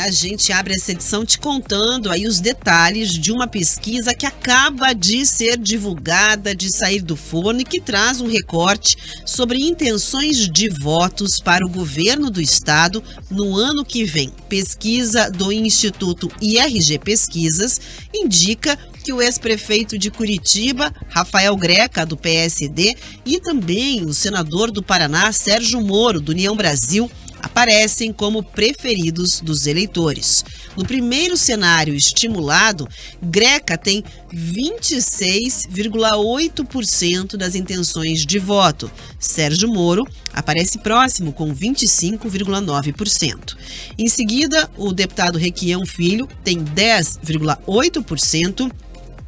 A gente abre essa edição te contando aí os detalhes de uma pesquisa que acaba de ser divulgada, de sair do forno e que traz um recorte sobre intenções de votos para o governo do estado no ano que vem. Pesquisa do Instituto IRG Pesquisas indica que o ex-prefeito de Curitiba, Rafael Greca, do PSD, e também o senador do Paraná, Sérgio Moro, do União Brasil, aparecem como preferidos dos eleitores. No primeiro cenário estimulado, Greca tem 26,8% das intenções de voto. Sérgio Moro aparece próximo com 25,9%. Em seguida, o deputado Requião Filho tem 10,8%.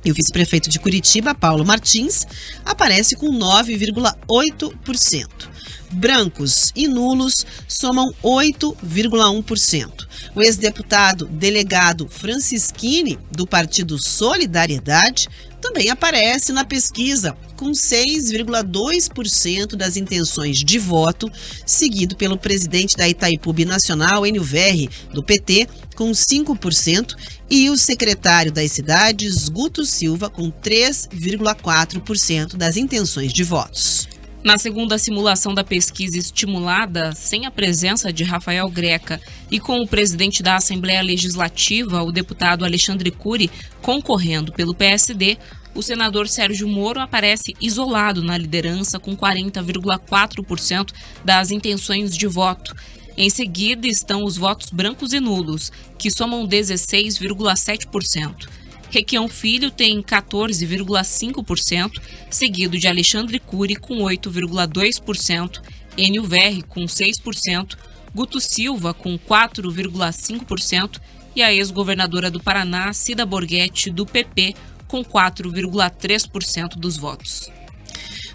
E o vice-prefeito de Curitiba, Paulo Martins, aparece com 9,8%. Brancos e nulos somam 8,1%. O ex-deputado delegado Francisquini, do Partido Solidariedade, também aparece na pesquisa, com 6,2% das intenções de voto, seguido pelo presidente da Itaipu Binacional, Enio Verri, do PT, com 5%, e o secretário das cidades, Guto Silva, com 3,4% das intenções de votos. Na segunda simulação da pesquisa estimulada, sem a presença de Rafael Greca e com o presidente da Assembleia Legislativa, o deputado Alexandre Cury, concorrendo pelo PSD, o senador Sérgio Moro aparece isolado na liderança com 40,4% das intenções de voto. Em seguida estão os votos brancos e nulos, que somam 16,7%. Requião Filho tem 14,5%, seguido de Alexandre Cury com 8,2%, Enio Verri com 6%, Guto Silva com 4,5% e a ex-governadora do Paraná, Cida Borghetti, do PP, com 4,3% dos votos.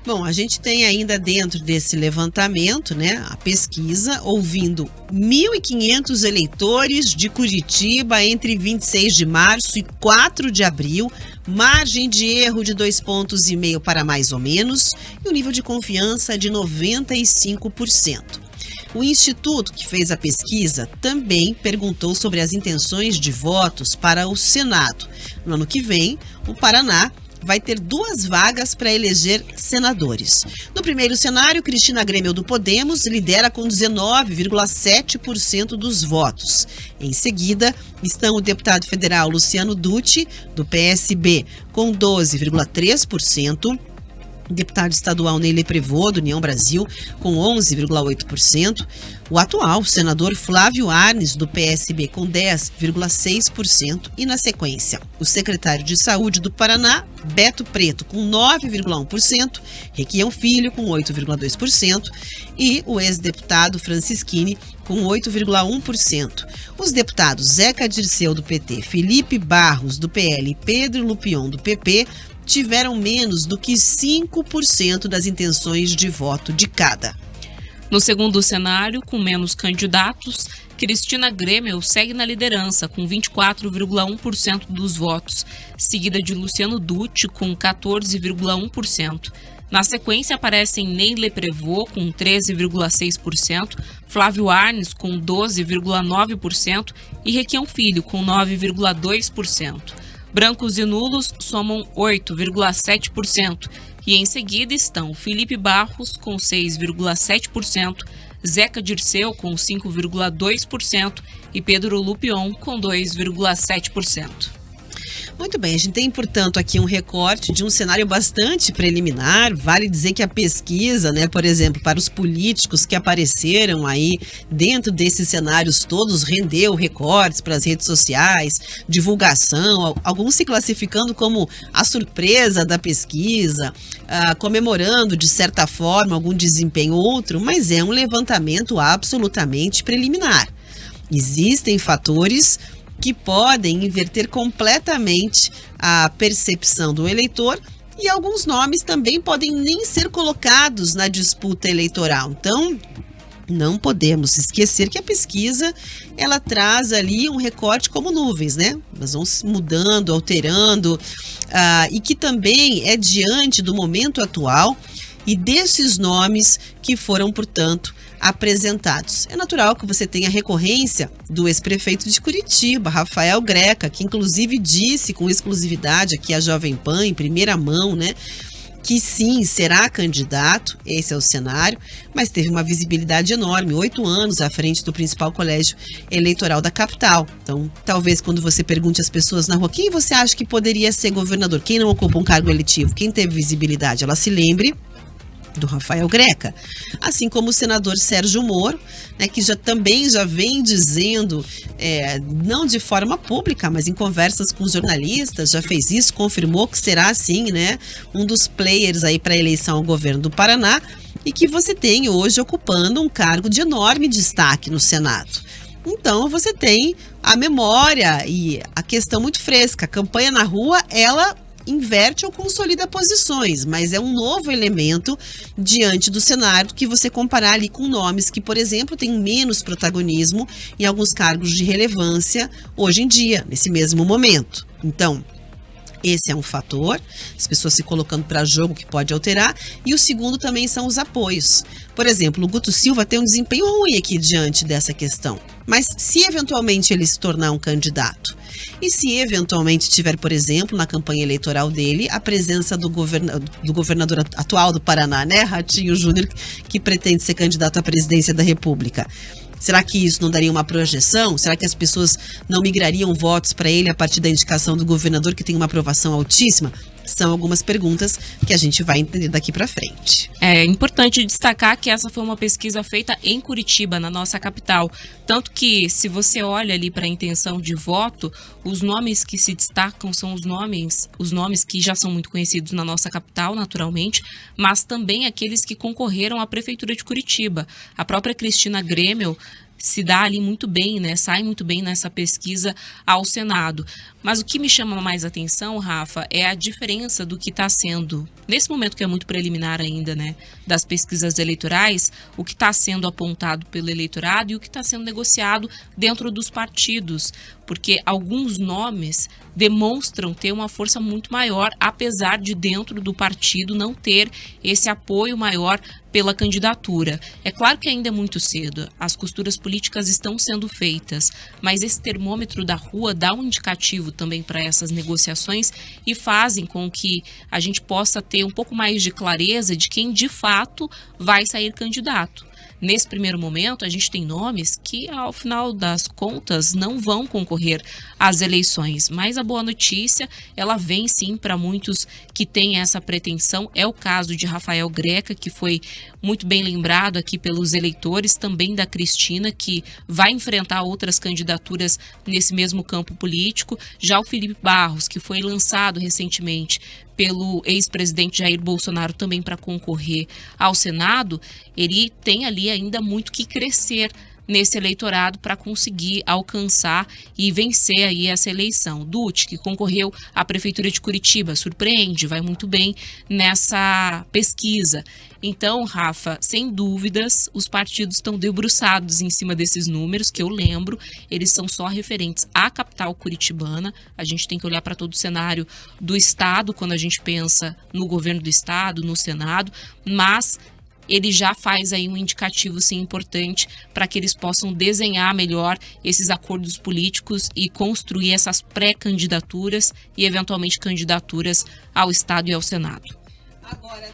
Bom, a gente tem ainda dentro desse levantamento, a pesquisa, ouvindo 1.500 eleitores de Curitiba entre 26 de março e 4 de abril, margem de erro de 2,5 pontos para mais ou menos e o nível de confiança de 95%. O instituto que fez a pesquisa também perguntou sobre as intenções de votos para o Senado. No ano que vem, o Paraná vai ter 2 vagas para eleger senadores. No primeiro cenário, Cristina Grêmio do Podemos lidera com 19,7% dos votos. Em seguida, estão o deputado federal Luciano Dutti, do PSB, com 12,3%. Deputado estadual Ney Leprevô, do União Brasil, com 11,8%. O atual senador Flávio Arnes, do PSB, com 10,6%. E, na sequência, o secretário de Saúde do Paraná, Beto Preto, com 9,1%. Requião Filho, com 8,2%. E o ex-deputado Francisquini, com 8,1%. Os deputados Zeca Dirceu, do PT, Felipe Barros, do PL e Pedro Lupion, do PP, tiveram menos do que 5% das intenções de voto de cada. No segundo cenário, com menos candidatos, Cristina Grêmio segue na liderança com 24,1% dos votos, seguida de Luciano Dutti com 14,1%. Na sequência aparecem Ney Leprevô com 13,6%, Flávio Arnes com 12,9% e Requião Filho com 9,2%. Brancos e nulos somam 8,7% e em seguida estão Felipe Barros com 6,7%, Zeca Dirceu com 5,2% e Pedro Lupion com 2,7%. Muito bem, a gente tem, portanto, aqui um recorte de um cenário bastante preliminar. Vale dizer que a pesquisa, por exemplo, para os políticos que apareceram aí dentro desses cenários todos, rendeu recortes para as redes sociais, divulgação, alguns se classificando como a surpresa da pesquisa, comemorando, de certa forma, algum desempenho ou outro, mas é um levantamento absolutamente preliminar. Existem fatores que podem inverter completamente a percepção do eleitor e alguns nomes também podem nem ser colocados na disputa eleitoral. Então, não podemos esquecer que a pesquisa, ela traz ali um recorte como nuvens, Elas vão se mudando, alterando, e que também é diante do momento atual e desses nomes que foram, portanto, apresentados. É natural que você tenha recorrência do ex-prefeito de Curitiba, Rafael Greca, que inclusive disse com exclusividade aqui à Jovem Pan, em primeira mão, né, que sim, será candidato, esse é o cenário, mas teve uma visibilidade enorme, 8 anos à frente do principal colégio eleitoral da capital. Então, talvez quando você pergunte às pessoas na rua, quem você acha que poderia ser governador? Quem não ocupa um cargo eletivo? Quem teve visibilidade? Ela se lembre do Rafael Greca, assim como o senador Sérgio Moro, né, que também já vem dizendo, não de forma pública, mas em conversas com os jornalistas, já fez isso, confirmou que será assim, né, um dos players aí para a eleição ao governo do Paraná, e que você tem hoje ocupando um cargo de enorme destaque no Senado. Então você tem a memória e a questão muito fresca, a campanha na rua, ela inverte ou consolida posições, mas é um novo elemento diante do cenário que você comparar ali com nomes que, por exemplo, têm menos protagonismo em alguns cargos de relevância hoje em dia, nesse mesmo momento. Então, esse é um fator, as pessoas se colocando para jogo que pode alterar, e o segundo também são os apoios. Por exemplo, o Guto Silva tem um desempenho ruim aqui diante dessa questão, mas se eventualmente ele se tornar um candidato, e se eventualmente tiver, por exemplo, na campanha eleitoral dele, a presença do governador atual do Paraná, né, Ratinho Júnior, que pretende ser candidato à presidência da República. Será que isso não daria uma projeção? Será que as pessoas não migrariam votos para ele a partir da indicação do governador, que tem uma aprovação altíssima? São algumas perguntas que a gente vai entender daqui para frente. É importante destacar que essa foi uma pesquisa feita em Curitiba, na nossa capital. Tanto que, se você olha ali para a intenção de voto, os nomes que se destacam são os nomes que já são muito conhecidos na nossa capital, naturalmente, mas também aqueles que concorreram à Prefeitura de Curitiba. A própria Cristina Grêmio se dá ali muito bem, né? Sai muito bem nessa pesquisa ao Senado. Mas o que me chama mais atenção, Rafa, é a diferença do que está sendo, nesse momento que é muito preliminar ainda, né, das pesquisas eleitorais, o que está sendo apontado pelo eleitorado e o que está sendo negociado dentro dos partidos, porque alguns nomes demonstram ter uma força muito maior, apesar de dentro do partido não ter esse apoio maior pela candidatura. É claro que ainda é muito cedo, as costuras políticas estão sendo feitas, mas esse termômetro da rua dá um indicativo também para essas negociações e fazem com que a gente possa ter um pouco mais de clareza de quem de fato vai sair candidato. Nesse primeiro momento, a gente tem nomes que, ao final das contas, não vão concorrer às eleições. Mas a boa notícia, ela vem sim para muitos que têm essa pretensão. É o caso de Rafael Greca, que foi muito bem lembrado aqui pelos eleitores, também da Cristina, que vai enfrentar outras candidaturas nesse mesmo campo político. Já o Felipe Barros, que foi lançado recentemente pelo ex-presidente Jair Bolsonaro também para concorrer ao Senado, ele tem ali ainda muito que crescer nesse eleitorado para conseguir alcançar e vencer aí essa eleição. Dutti, que concorreu à Prefeitura de Curitiba, surpreende, vai muito bem nessa pesquisa. Então, Rafa, sem dúvidas, os partidos estão debruçados em cima desses números, que eu lembro, eles são só referentes à capital curitibana. A gente tem que olhar para todo o cenário do Estado, quando a gente pensa no governo do Estado, no Senado, mas ele já faz aí um indicativo, sim, importante para que eles possam desenhar melhor esses acordos políticos e construir essas pré-candidaturas e, eventualmente, candidaturas ao Estado e ao Senado. Agora,